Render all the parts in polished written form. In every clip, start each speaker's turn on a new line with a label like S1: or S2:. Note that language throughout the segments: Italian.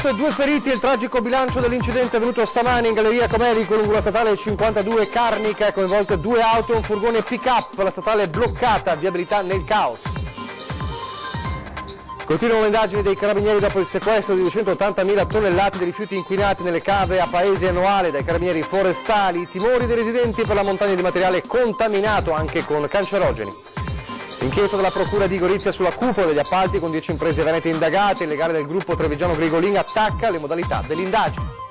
S1: morto e 2 feriti il tragico bilancio dell'incidente avvenuto stamani in galleria Comelico lungo la statale 52 Carnica, coinvolte 2 auto e un furgone pick-up, la statale è bloccata, viabilità nel caos. Continuano le indagini dei carabinieri dopo il sequestro di 280.000 tonnellate di rifiuti inquinati nelle cave a Paesi Annuale dai carabinieri forestali, i timori dei residenti per la montagna di materiale contaminato anche con cancerogeni. Inchiesta della Procura di Gorizia sulla cupola degli appalti con 10 imprese venete indagate, il legale del gruppo trevigiano Grigolin attacca le modalità dell'indagine.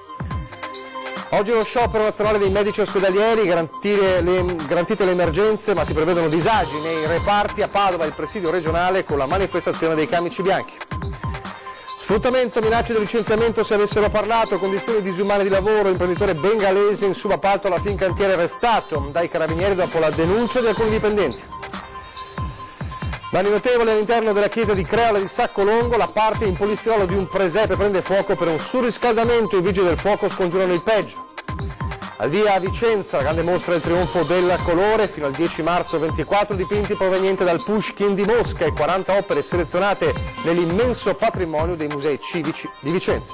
S1: Oggi è lo sciopero nazionale dei medici ospedalieri, garantite le emergenze ma si prevedono disagi nei reparti. A Padova il presidio regionale con la manifestazione dei camici bianchi. Sfruttamento, minacce di licenziamento se avessero parlato, condizioni disumane di lavoro, imprenditore bengalese in subappalto alla Fincantiere arrestato dai carabinieri dopo la denuncia di alcuni dipendenti. Danni notevoli all'interno della chiesa di Creola di Saccolongo, la parte in polistirolo di un presepe prende fuoco per un surriscaldamento, i vigili del fuoco scongiurano il peggio. Al via a Vicenza, la grande mostra del trionfo del colore, fino al 10 marzo 24 dipinti provenienti dal Pushkin di Mosca e 40 opere selezionate nell'immenso patrimonio dei musei civici di Vicenza.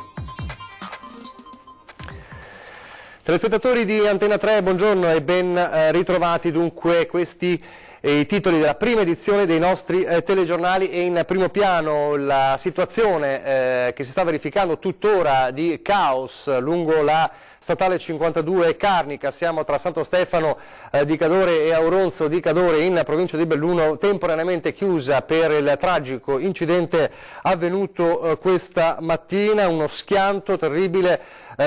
S1: Telespettatori di Antena 3, buongiorno e ben ritrovati. Dunque questi i titoli della prima edizione dei nostri telegiornali e in primo piano la situazione che si sta verificando tuttora di caos lungo la statale 52 Carnica. Siamo tra Santo Stefano di Cadore e Auronzo di Cadore in provincia di Belluno, temporaneamente chiusa per il tragico incidente avvenuto questa mattina, uno schianto terribile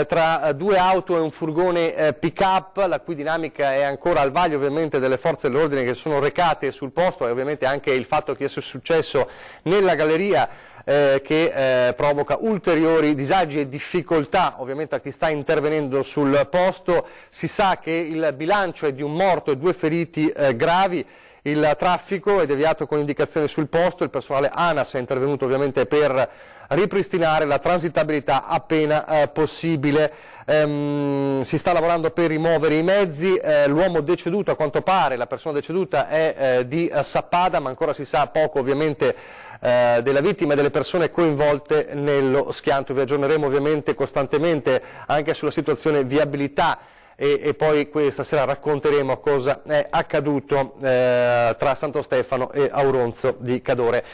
S1: tra 2 auto e un furgone pick-up, la cui dinamica è ancora al vaglio ovviamente delle forze dell'ordine che sono recate sul posto e ovviamente anche il fatto che sia successo nella galleria che provoca ulteriori disagi e difficoltà ovviamente a chi sta intervenendo sul posto. Si sa che il bilancio è di un morto e 2 feriti gravi. Il traffico è deviato con indicazioni sul posto, il personale ANAS è intervenuto ovviamente per ripristinare la transitabilità appena possibile. Si sta lavorando per rimuovere i mezzi, l'uomo deceduto, a quanto pare la persona deceduta è di Sappada, ma ancora si sa poco ovviamente della vittima e delle persone coinvolte nello schianto. Vi aggiorneremo ovviamente costantemente anche sulla situazione viabilità e poi questa sera racconteremo cosa è accaduto tra Santo Stefano e Auronzo di Cadore.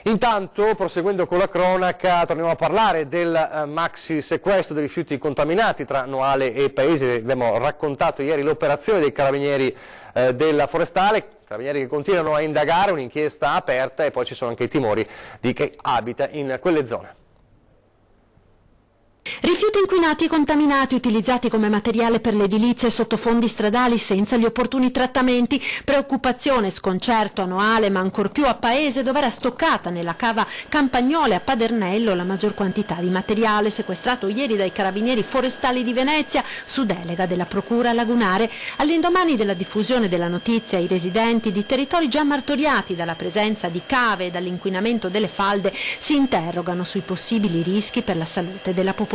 S1: Intanto, proseguendo con la cronaca, torniamo a parlare del maxi sequestro dei rifiuti contaminati tra Noale e Paesi. Abbiamo raccontato ieri l'operazione dei carabinieri della Forestale, carabinieri che continuano a indagare, un'inchiesta aperta e poi ci sono anche i timori di chi abita in quelle zone.
S2: Rifiuti inquinati e contaminati utilizzati come materiale per l'edilizia e sottofondi stradali senza gli opportuni trattamenti, preoccupazione e sconcerto a Noale ma ancor più a Paese, dove era stoccata nella cava Campagnole a Padernello la maggior quantità di materiale sequestrato ieri dai carabinieri forestali di Venezia su delega della Procura lagunare. All'indomani della diffusione della notizia, i residenti di territori già martoriati dalla presenza di cave e dall'inquinamento delle falde si interrogano sui possibili rischi per la salute della popolazione.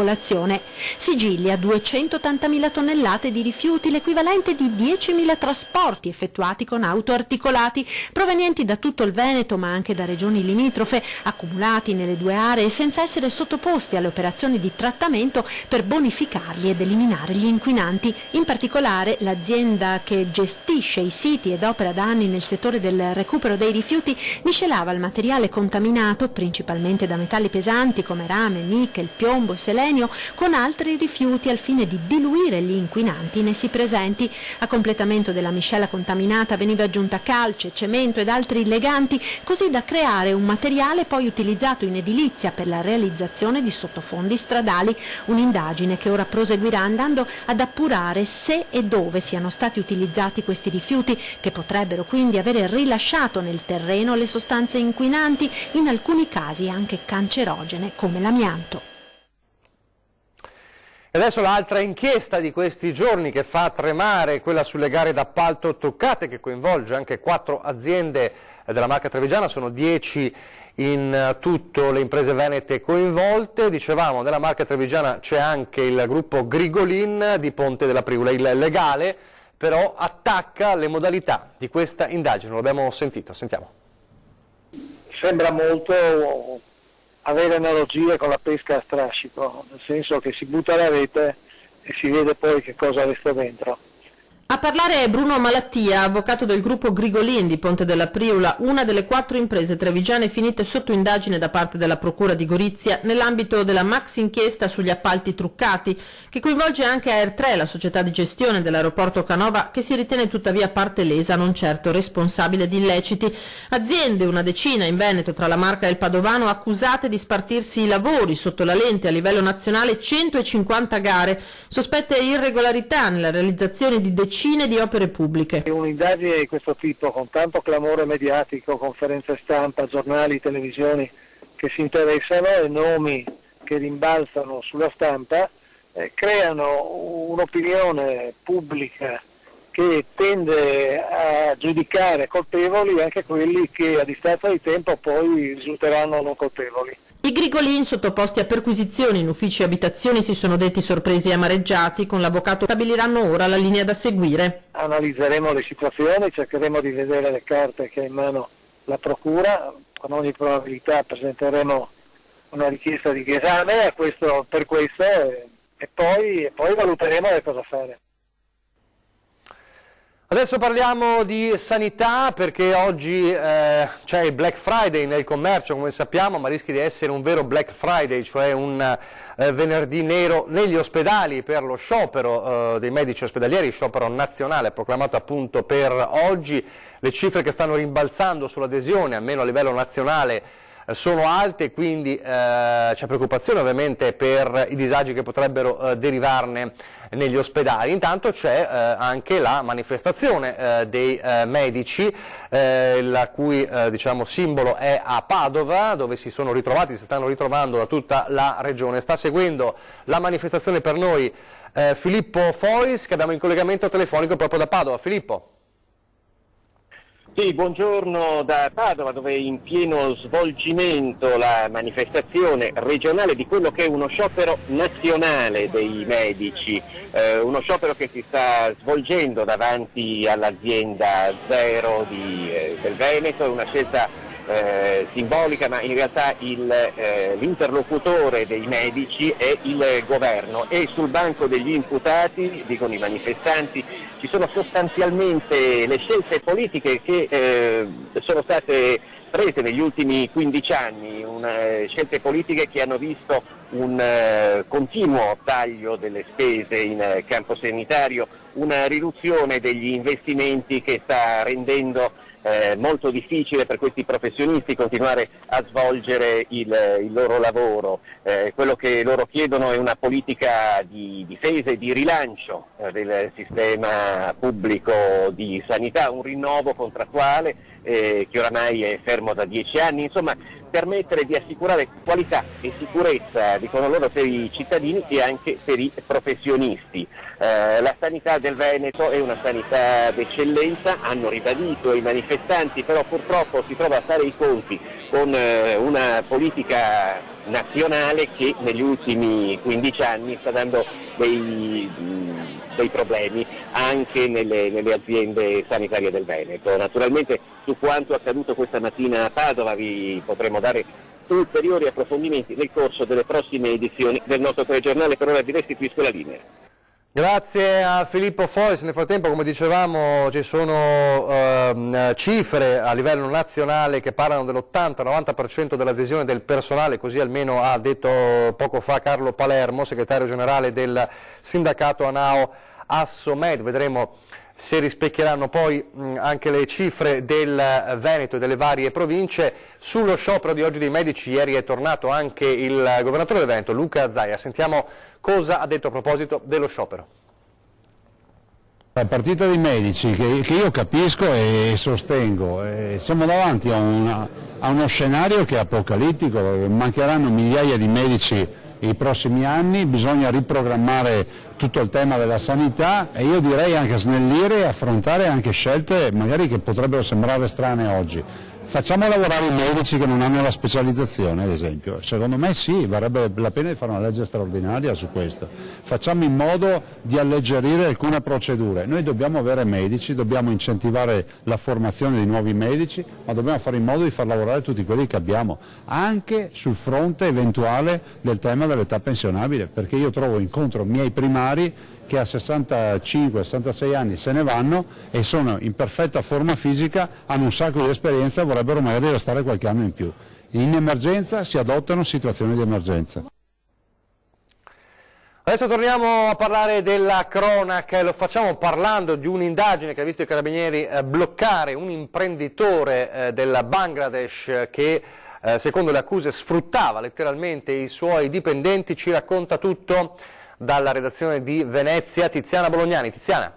S2: Sigillia 280.000 tonnellate di rifiuti, l'equivalente di 10.000 trasporti effettuati con auto articolati provenienti da tutto il Veneto ma anche da regioni limitrofe, accumulati nelle 2 aree senza essere sottoposti alle operazioni di trattamento per bonificarli ed eliminare gli inquinanti. In particolare l'azienda che gestisce i siti ed opera da anni nel settore del recupero dei rifiuti miscelava il materiale contaminato, principalmente da metalli pesanti come rame, nickel, piombo e selenio, con altri rifiuti al fine di diluire gli inquinanti in essi presenti. A completamento della miscela contaminata veniva aggiunta calce, cemento ed altri leganti, così da creare un materiale poi utilizzato in edilizia per la realizzazione di sottofondi stradali. Un'indagine che ora proseguirà andando ad appurare se e dove siano stati utilizzati questi rifiuti, che potrebbero quindi avere rilasciato nel terreno le sostanze inquinanti, in alcuni casi anche cancerogene come l'amianto.
S1: E adesso l'altra inchiesta di questi giorni che fa tremare, quella sulle gare d'appalto truccate, che coinvolge anche 4 aziende della marca trevigiana, sono 10 in tutto le imprese venete coinvolte. Dicevamo, nella marca trevigiana c'è anche il gruppo Grigolin di Ponte della Priula. Il legale però attacca le modalità di questa indagine, lo abbiamo sentito, sentiamo.
S3: Sembra molto avere analogie con la pesca a strascico, nel senso che si butta la rete e si vede poi che cosa resta dentro.
S4: A parlare è Bruno Malattia, avvocato del gruppo Grigolin di Ponte della Priula, una delle 4 imprese trevigiane finite sotto indagine da parte della Procura di Gorizia nell'ambito della maxi inchiesta sugli appalti truccati, che coinvolge anche Air3, la società di gestione dell'aeroporto Canova, che si ritiene tuttavia parte lesa, non certo responsabile di illeciti. Aziende, una decina in Veneto tra la Marca e il Padovano, accusate di spartirsi i lavori sotto la lente a livello nazionale, 150 gare, sospette irregolarità nella realizzazione di decine di opere pubbliche.
S3: Un'indagine di questo tipo, con tanto clamore mediatico, conferenze stampa, giornali, televisioni che si interessano e nomi che rimbalzano sulla stampa, creano un'opinione pubblica che tende a giudicare colpevoli anche quelli che a distanza di tempo poi risulteranno non colpevoli.
S4: I Grigolin, sottoposti a perquisizioni in uffici e abitazioni, si sono detti sorpresi e amareggiati. Con l'avvocato stabiliranno ora la linea da seguire.
S3: Analizzeremo le situazioni, cercheremo di vedere le carte che ha in mano la Procura, con ogni probabilità presenteremo una richiesta di esame per questo e poi valuteremo che cosa fare.
S1: Adesso parliamo di sanità, perché oggi c'è il Black Friday nel commercio, come sappiamo, ma rischia di essere un vero Black Friday, cioè un venerdì nero negli ospedali per lo sciopero dei medici ospedalieri, sciopero nazionale proclamato appunto per oggi. Le cifre che stanno rimbalzando sull'adesione, almeno a livello nazionale, sono alte, quindi c'è preoccupazione ovviamente per i disagi che potrebbero derivarne negli ospedali. Intanto c'è anche la manifestazione dei medici, la cui diciamo, simbolo è a Padova, dove si stanno ritrovando da tutta la regione. Sta seguendo la manifestazione per noi Filippo Fois, che abbiamo in collegamento telefonico proprio da Padova. Filippo.
S5: Sì, buongiorno da Padova, dove è in pieno svolgimento la manifestazione regionale di quello che è uno sciopero nazionale dei medici, uno sciopero che si sta svolgendo davanti all'azienda Zero del Veneto. È una scelta simbolica, ma in realtà l'interlocutore dei medici è il governo, e sul banco degli imputati, dicono i manifestanti, ci sono sostanzialmente le scelte politiche che sono state prese negli ultimi 15 anni, scelte politiche che hanno visto un continuo taglio delle spese in campo sanitario, una riduzione degli investimenti che sta rendendo molto difficile per questi professionisti continuare a svolgere il loro lavoro. Quello che loro chiedono è una politica di difesa e di rilancio del sistema pubblico di sanità, un rinnovo contrattuale che oramai è fermo da 10 anni, insomma permettere di assicurare qualità e sicurezza, dicono loro, per i cittadini e anche per i professionisti. La sanità del Veneto è una sanità d'eccellenza, hanno ribadito i manifestanti, però purtroppo si trova a fare i conti con una politica nazionale che negli ultimi 15 anni sta dando dei problemi anche nelle aziende sanitarie del Veneto. Naturalmente su quanto accaduto questa mattina a Padova vi potremo dare ulteriori approfondimenti nel corso delle prossime edizioni del nostro telegiornale. Per ora vi restituisco la linea.
S1: Grazie a Filippo Fois. Nel frattempo, come dicevamo, ci sono cifre a livello nazionale che parlano dell'80-90% dell'adesione del personale, così almeno ha detto poco fa Carlo Palermo, segretario generale del sindacato ANAO Assomed. Vedremo se rispecchieranno poi anche le cifre del Veneto e delle varie province. Sullo sciopero di oggi dei medici ieri è tornato anche il governatore del Veneto, Luca Zaia. Sentiamo cosa ha detto a proposito dello sciopero.
S6: La partita dei medici, che io capisco e sostengo, siamo davanti a uno scenario che è apocalittico, mancheranno migliaia di medici i prossimi anni, bisogna riprogrammare tutto il tema della sanità e io direi anche snellire e affrontare anche scelte magari che potrebbero sembrare strane oggi. Facciamo lavorare i medici che non hanno la specializzazione, ad esempio. Secondo me sì, varrebbe la pena di fare una legge straordinaria su questo. Facciamo in modo di alleggerire alcune procedure. Noi dobbiamo avere medici, dobbiamo incentivare la formazione di nuovi medici, ma dobbiamo fare in modo di far lavorare tutti quelli che abbiamo, anche sul fronte eventuale del tema dell'età pensionabile, perché io incontro miei primari che a 65-66 anni se ne vanno e sono in perfetta forma fisica, hanno un sacco di esperienza e vorrebbero magari restare qualche anno in più. In emergenza si adottano situazioni di emergenza.
S1: Adesso torniamo a parlare della cronaca e lo facciamo parlando di un'indagine che ha visto i carabinieri bloccare un imprenditore del Bangladesh che secondo le accuse sfruttava letteralmente i suoi dipendenti. Ci racconta tutto dalla redazione di Venezia Tiziana Bolognani. Tiziana.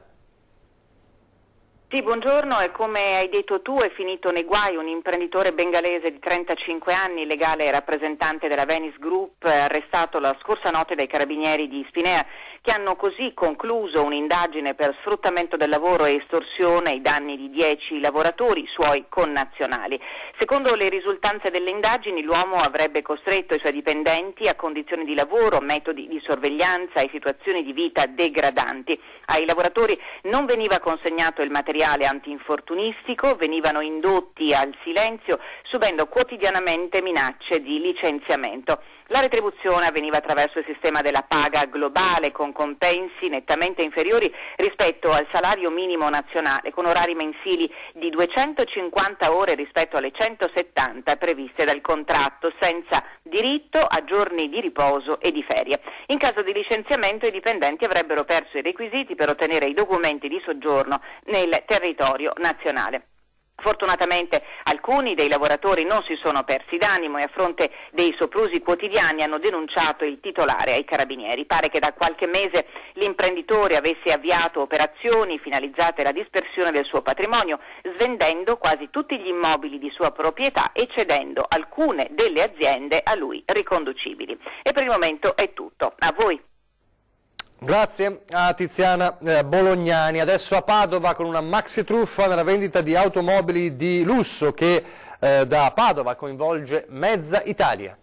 S7: Sì, buongiorno, e come hai detto tu è finito nei guai un imprenditore bengalese di 35 anni, legale rappresentante della Venice Group, arrestato la scorsa notte dai carabinieri di Spinea, che hanno così concluso un'indagine per sfruttamento del lavoro e estorsione ai danni di 10 lavoratori suoi connazionali. Secondo le risultanze delle indagini, l'uomo avrebbe costretto i suoi dipendenti a condizioni di lavoro, metodi di sorveglianza e situazioni di vita degradanti. Ai lavoratori non veniva consegnato il materiale antinfortunistico, venivano indotti al silenzio, subendo quotidianamente minacce di licenziamento. La retribuzione avveniva attraverso il sistema della paga globale, con compensi nettamente inferiori rispetto al salario minimo nazionale, con orari mensili di 250 ore rispetto alle 170 previste dal contratto, senza diritto a giorni di riposo e di ferie. In caso di licenziamento i dipendenti avrebbero perso i requisiti per ottenere i documenti di soggiorno nel territorio nazionale. Fortunatamente alcuni dei lavoratori non si sono persi d'animo e a fronte dei soprusi quotidiani hanno denunciato il titolare ai carabinieri. Pare che da qualche mese l'imprenditore avesse avviato operazioni finalizzate alla dispersione del suo patrimonio, svendendo quasi tutti gli immobili di sua proprietà e cedendo alcune delle aziende a lui riconducibili. E per il momento è tutto. A voi.
S1: Grazie a Tiziana Bolognani. Adesso a Padova con una maxi truffa nella vendita di automobili di lusso che da Padova coinvolge mezza Italia.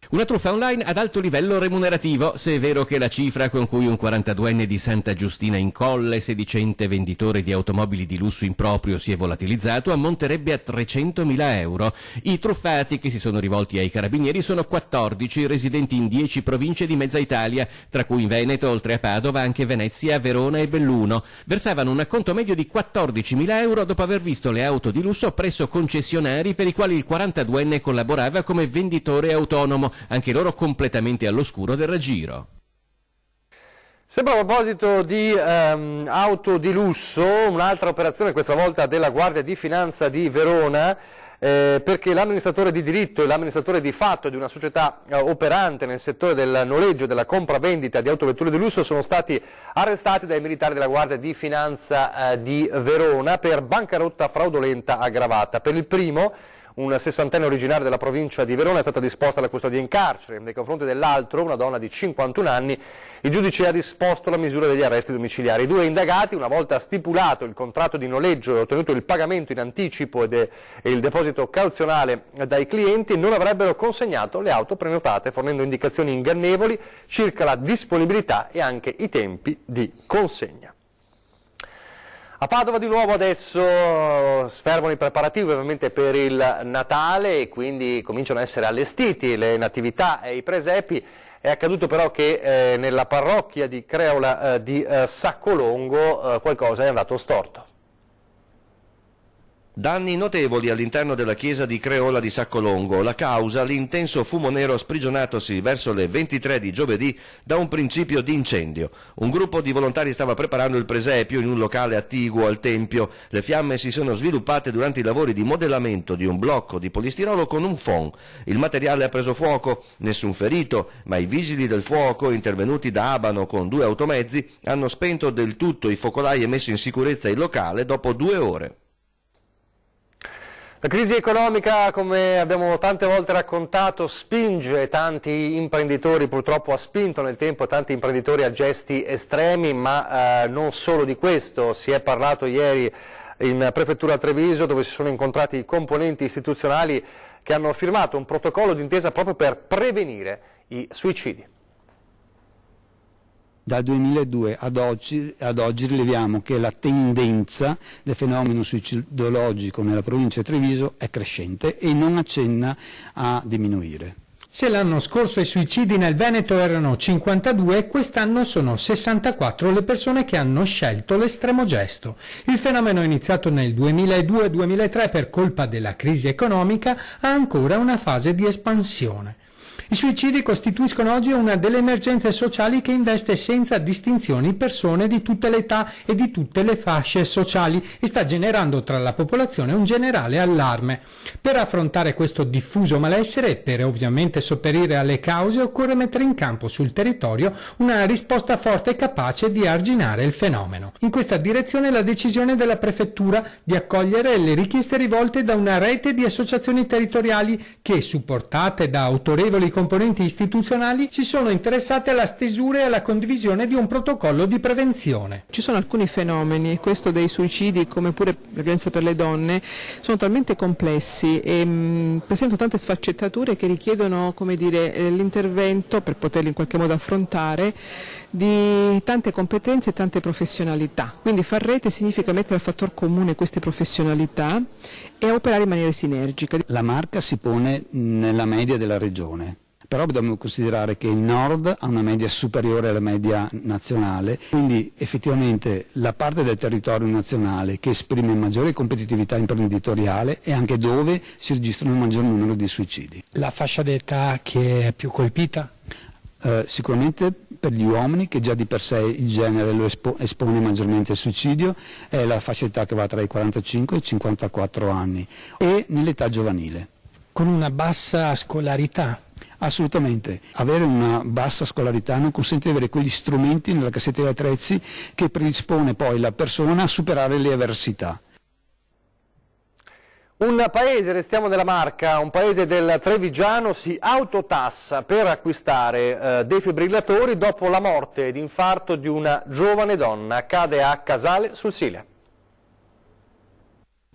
S8: Una truffa online ad alto livello remunerativo, se è vero che la cifra con cui un 42enne di Santa Giustina in Colle, sedicente venditore di automobili di lusso improprio, si è volatilizzato, ammonterebbe a 300.000 euro. I truffati che si sono rivolti ai carabinieri sono 14, residenti in 10 province di mezza Italia, tra cui in Veneto, oltre a Padova, anche Venezia, Verona e Belluno. Versavano un acconto medio di 14.000 euro dopo aver visto le auto di lusso presso concessionari per i quali il 42enne collaborava come venditore autonomo, anche loro completamente all'oscuro del raggiro.
S1: Sempre a proposito di auto di lusso, un'altra operazione questa volta della Guardia di Finanza di Verona, perché l'amministratore di diritto e l'amministratore di fatto di una società operante nel settore del noleggio e della compravendita di autovetture di lusso sono stati arrestati dai militari della Guardia di Finanza di Verona per bancarotta fraudolenta aggravata. Per il primo, un 60enne originario della provincia di Verona, è stata disposta la custodia in carcere. Nei confronti dell'altro, una donna di 51 anni, il giudice ha disposto la misura degli arresti domiciliari. I due indagati, una volta stipulato il contratto di noleggio e ottenuto il pagamento in anticipo e il deposito cauzionale dai clienti, non avrebbero consegnato le auto prenotate, fornendo indicazioni ingannevoli circa la disponibilità e anche i tempi di consegna. A Padova di nuovo adesso sfervano i preparativi ovviamente per il Natale e quindi cominciano a essere allestiti le natività e i presepi. È accaduto però che nella parrocchia di Creola di Saccolongo qualcosa è andato storto.
S9: Danni notevoli all'interno della chiesa di Creola di Saccolongo. La causa, l'intenso fumo nero sprigionatosi verso le 23 di giovedì da un principio di incendio. Un gruppo di volontari stava preparando il presepio in un locale attiguo al tempio. Le fiamme si sono sviluppate durante i lavori di modellamento di un blocco di polistirolo con un phon. Il materiale ha preso fuoco, nessun ferito, ma i vigili del fuoco, intervenuti da Abano con 2 automezzi, hanno spento del tutto i focolai e messo in sicurezza il locale dopo 2 ore.
S1: La crisi economica, come abbiamo tante volte raccontato, spinge tanti imprenditori, purtroppo ha spinto nel tempo tanti imprenditori a gesti estremi, ma non solo di questo. Si è parlato ieri in Prefettura Treviso, dove si sono incontrati i componenti istituzionali che hanno firmato un protocollo d'intesa proprio per prevenire i suicidi.
S10: Dal 2002 ad oggi rileviamo che la tendenza del fenomeno suicidologico nella provincia di Treviso è crescente e non accenna a diminuire.
S11: Se l'anno scorso i suicidi nel Veneto erano 52, quest'anno sono 64 le persone che hanno scelto l'estremo gesto. Il fenomeno iniziato nel 2002-2003 per colpa della crisi economica ha ancora una fase di espansione. I suicidi costituiscono oggi una delle emergenze sociali che investe senza distinzioni persone di tutte le età e di tutte le fasce sociali e sta generando tra la popolazione un generale allarme. Per affrontare questo diffuso malessere e per ovviamente sopperire alle cause occorre mettere in campo sul territorio una risposta forte e capace di arginare il fenomeno. In questa direzione la decisione della Prefettura di accogliere le richieste rivolte da una rete di associazioni territoriali che, supportate da autorevoli componenti istituzionali, si sono interessate alla stesura e alla condivisione di un protocollo di prevenzione.
S12: Ci sono alcuni fenomeni, questo dei suicidi come pure la violenza per le donne, sono talmente complessi e presentano tante sfaccettature che richiedono, come dire, l'intervento per poterli in qualche modo affrontare di tante competenze e tante professionalità. Quindi far rete significa mettere al fattor comune queste professionalità e operare in maniera sinergica.
S10: La Marca si pone nella media della regione. Però dobbiamo considerare che il nord ha una media superiore alla media nazionale, quindi effettivamente la parte del territorio nazionale che esprime maggiore competitività imprenditoriale è anche dove si registrano il maggior numero di suicidi.
S11: La fascia d'età che è più colpita?
S10: Sicuramente per gli uomini, che già di per sé il genere lo espone maggiormente al suicidio, è la fascia d'età che va tra i 45 e i 54 anni, e nell'età giovanile.
S11: Con una bassa scolarità?
S10: Assolutamente, avere una bassa scolarità non consente di avere quegli strumenti nella cassetta degli attrezzi che predispone poi la persona a superare le avversità.
S1: Un paese, restiamo nella Marca, un paese del Trevigiano si autotassa per acquistare defibrillatori dopo la morte d'infarto di una giovane donna. Accade a Casale sul Sile.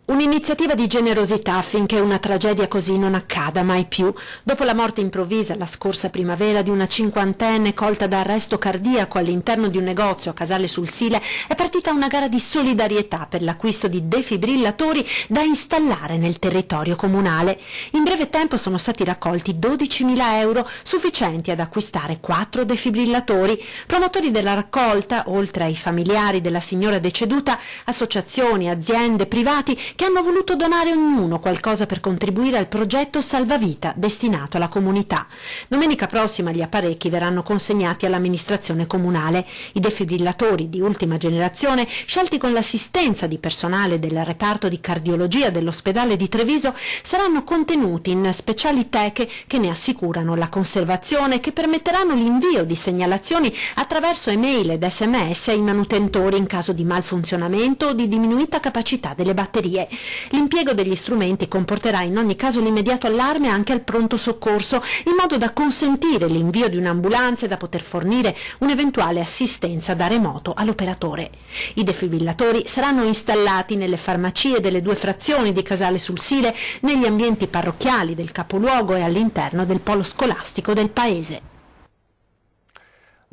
S2: Un'iniziativa di generosità affinché una tragedia così non accada mai più. Dopo la morte improvvisa la scorsa primavera di una cinquantenne colta da arresto cardiaco all'interno di un negozio a Casale sul Sile, è partita una gara di solidarietà per l'acquisto di defibrillatori da installare nel territorio comunale. In breve tempo sono stati raccolti 12.000 euro, sufficienti ad acquistare 4 defibrillatori. Promotori della raccolta, oltre ai familiari della signora deceduta, associazioni, aziende, privati che hanno voluto donare ognuno qualcosa per contribuire al progetto Salvavita destinato alla comunità. Domenica prossima gli apparecchi verranno consegnati all'amministrazione comunale. I defibrillatori di ultima generazione, scelti con l'assistenza di personale del reparto di cardiologia dell'ospedale di Treviso, saranno contenuti in speciali teche che ne assicurano la conservazione e che permetteranno l'invio di segnalazioni attraverso email ed SMS ai manutentori in caso di malfunzionamento o di diminuita capacità delle batterie. L'impiego degli strumenti comporterà in ogni caso l'immediato allarme anche al pronto soccorso, in modo da consentire l'invio di un'ambulanza e da poter fornire un'eventuale assistenza da remoto all'operatore. I defibrillatori saranno installati nelle farmacie delle 2 frazioni di Casale sul Sile, negli ambienti parrocchiali del capoluogo e all'interno del polo scolastico del paese.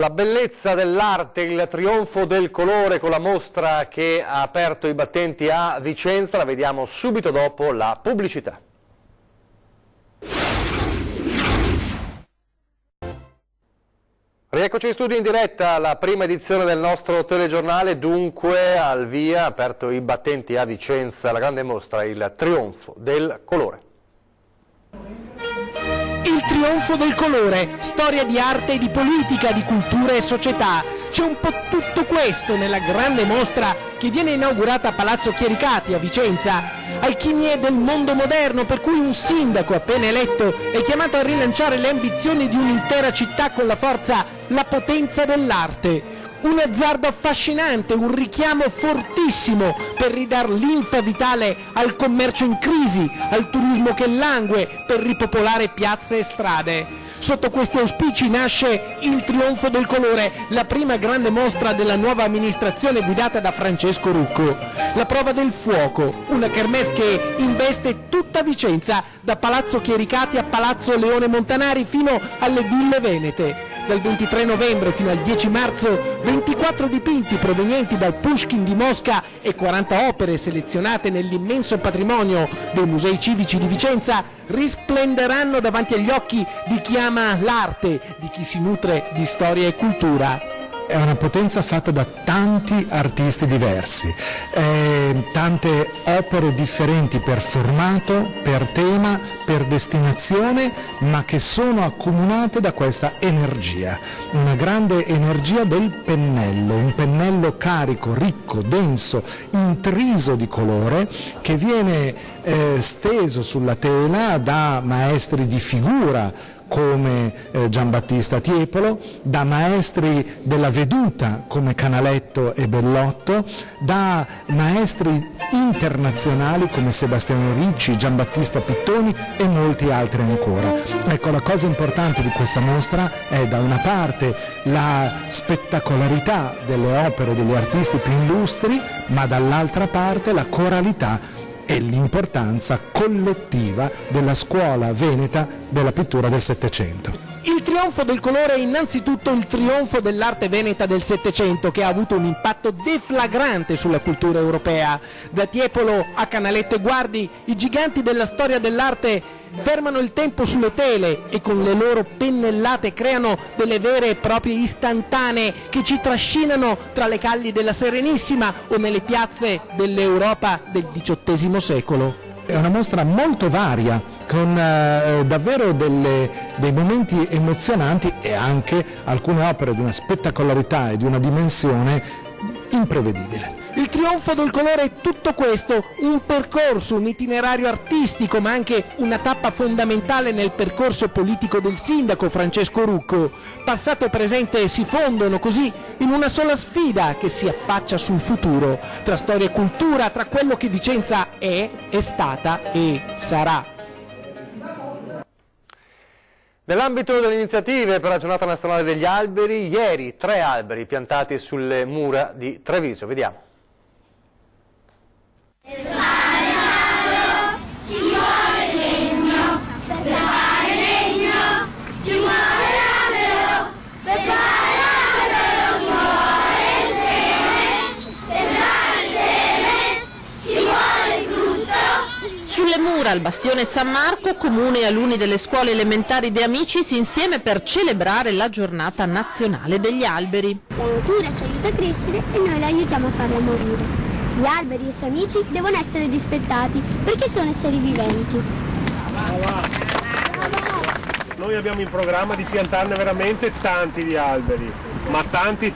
S1: La bellezza dell'arte, il trionfo del colore con la mostra che ha aperto i battenti a Vicenza, la vediamo subito dopo la pubblicità. Rieccoci in studio in diretta, la prima edizione del nostro telegiornale, dunque al via, aperto i battenti a Vicenza, la grande mostra, il trionfo del colore.
S13: Il trionfo del colore, storia di arte e di politica, di cultura e società. C'è un po' tutto questo nella grande mostra che viene inaugurata a Palazzo Chiericati a Vicenza. Alchimie del mondo moderno, per cui un sindaco appena eletto è chiamato a rilanciare le ambizioni di un'intera città con la forza, la potenza dell'arte. Un azzardo affascinante, un richiamo fortissimo per ridar linfa vitale al commercio in crisi, al turismo che langue, per ripopolare piazze e strade. Sotto questi auspici nasce il Trionfo del Colore, la prima grande mostra della nuova amministrazione guidata da Francesco Rucco. La prova del fuoco, una kermesse che investe tutta Vicenza, da Palazzo Chiericati a Palazzo Leone Montanari fino alle Ville Venete. Dal 23 novembre fino al 10 marzo 24 dipinti provenienti dal Pushkin di Mosca e 40 opere selezionate nell'immenso patrimonio dei musei civici di Vicenza risplenderanno davanti agli occhi di chi ama l'arte, di chi si nutre di storia e cultura.
S14: È una potenza fatta da tanti artisti diversi, tante opere differenti per formato, per tema, per destinazione, ma che sono accomunate da questa energia, una grande energia del pennello, un pennello carico, ricco, denso, intriso di colore, che viene steso sulla tela da maestri di figura come Giambattista Tiepolo, da maestri della veduta come Canaletto e Bellotto, da maestri internazionali come Sebastiano Ricci, Giambattista Pittoni e molti altri ancora. Ecco, la cosa importante di questa mostra è da una parte la spettacolarità delle opere degli artisti più illustri, ma dall'altra parte la coralità e l'importanza collettiva della scuola veneta della pittura del Settecento.
S13: Il Trionfo del Colore è innanzitutto il trionfo dell'arte veneta del Settecento, che ha avuto un impatto deflagrante sulla cultura europea. Da Tiepolo a Canaletto e Guardi, i giganti della storia dell'arte fermano il tempo sulle tele e con le loro pennellate creano delle vere e proprie istantanee che ci trascinano tra le calli della Serenissima o nelle piazze dell'Europa del XVIII secolo.
S14: È una mostra molto varia, con davvero dei momenti emozionanti e anche alcune opere di una spettacolarità e di una dimensione imprevedibile.
S13: Il Trionfo del Colore è tutto questo, un percorso, un itinerario artistico, ma anche una tappa fondamentale nel percorso politico del sindaco Francesco Rucco. Passato e presente si fondono così in una sola sfida che si affaccia sul futuro, tra storia e cultura, tra quello che Vicenza è stata e sarà.
S1: Nell'ambito delle iniziative per la giornata nazionale degli alberi, ieri 3 alberi piantati sulle mura di Treviso. Vediamo.
S15: Per fare l'albero ci vuole legno, per fare legno ci vuole l'albero, per fare l'albero ci vuole il seme, per fare il seme ci vuole il frutto.
S4: Sulle mura al Bastione San Marco, comune e alunni delle scuole elementari De Amicis insieme per celebrare la giornata nazionale degli alberi.
S16: La natura ci aiuta a crescere e noi la aiutiamo a farla morire. Gli alberi e i suoi amici devono essere rispettati perché sono esseri viventi.
S17: Noi abbiamo in programma di piantarne veramente tanti di alberi, ma tanti,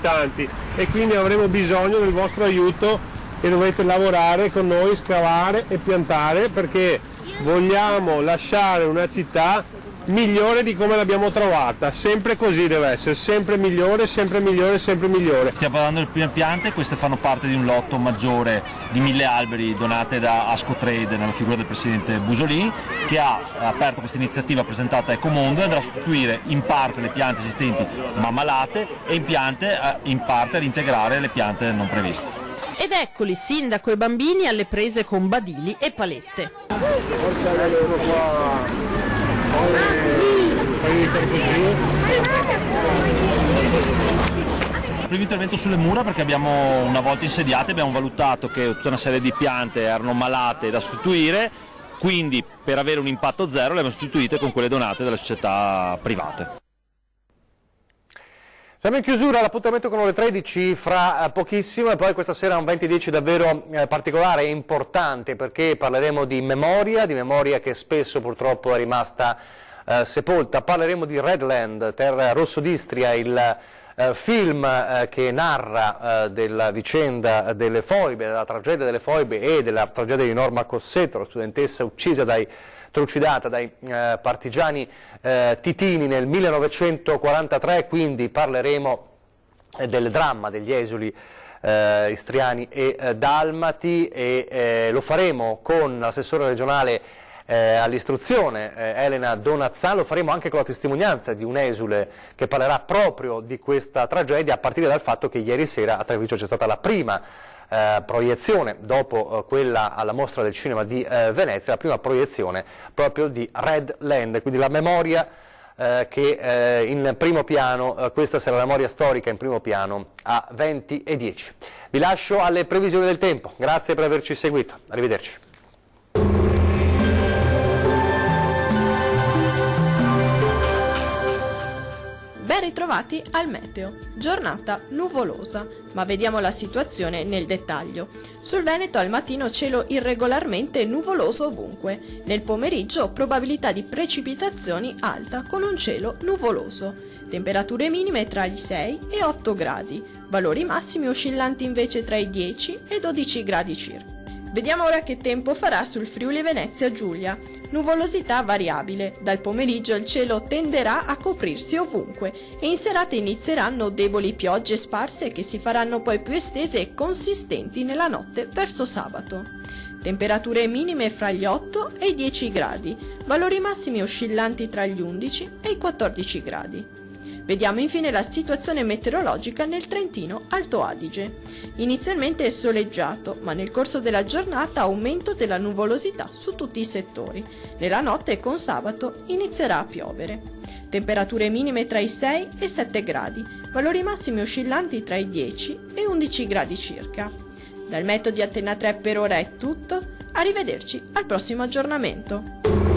S17: e quindi avremo bisogno del vostro aiuto e dovete lavorare con noi, scavare e piantare, perché vogliamo lasciare una città migliore di come l'abbiamo trovata, sempre così deve essere, sempre migliore, sempre migliore, sempre migliore.
S18: Stiamo parlando delle prime piante, queste fanno parte di un lotto maggiore di 1000 alberi donate da Ascotrade nella figura del presidente Busolini, che ha aperto questa iniziativa presentata a Ecomondo e andrà a sostituire in parte le piante esistenti ma malate e in parte a reintegrare le piante non previste.
S4: Ed eccoli, sindaco e bambini alle prese con badili e palette.
S18: Primo intervento sulle mura, perché una volta insediate abbiamo valutato che tutta una serie di piante erano malate da sostituire, quindi per avere un impatto zero le abbiamo sostituite con quelle donate dalle società private.
S1: Siamo in chiusura, l'appuntamento con ore 13 fra pochissimo e poi questa sera un 20-10 davvero particolare e importante, perché parleremo di memoria che spesso purtroppo è rimasta sepolta. Parleremo di Redland, Terra Rosso d'Istria, il film che narra della vicenda delle foibe, della tragedia delle foibe e della tragedia di Norma Cossetto, la studentessa uccisa trucidata dai partigiani titini nel 1943, quindi parleremo del dramma degli esuli istriani e dalmati e lo faremo con l'assessore regionale all'istruzione Elena Donazzan. Lo faremo anche con la testimonianza di un esule che parlerà proprio di questa tragedia, a partire dal fatto che ieri sera a Treviso c'è stata la prima proiezione, dopo quella alla Mostra del Cinema di Venezia, la prima proiezione proprio di Red Land, quindi la memoria che in primo piano, questa sarà la memoria storica in primo piano a 20:10. Vi lascio alle previsioni del tempo, grazie per averci seguito, arrivederci.
S19: Ben ritrovati al meteo. Giornata nuvolosa, ma vediamo la situazione nel dettaglio. Sul Veneto al mattino cielo irregolarmente nuvoloso ovunque. Nel pomeriggio probabilità di precipitazioni alta con un cielo nuvoloso. Temperature minime tra i 6 e 8 gradi. Valori massimi oscillanti invece tra i 10 e 12 gradi circa. Vediamo ora che tempo farà sul Friuli Venezia Giulia. Nuvolosità variabile, dal pomeriggio il cielo tenderà a coprirsi ovunque e in serata inizieranno deboli piogge sparse che si faranno poi più estese e consistenti nella notte verso sabato. Temperature minime fra gli 8 e i 10 gradi, valori massimi oscillanti tra gli 11 e i 14 gradi. Vediamo infine la situazione meteorologica nel Trentino Alto Adige. Inizialmente è soleggiato, ma nel corso della giornata aumento della nuvolosità su tutti i settori. Nella notte con sabato inizierà a piovere. Temperature minime tra i 6 e i 7 gradi, valori massimi oscillanti tra i 10 e 11 gradi circa. Dal Meteo di Antena 3 per ora è tutto, arrivederci al prossimo aggiornamento.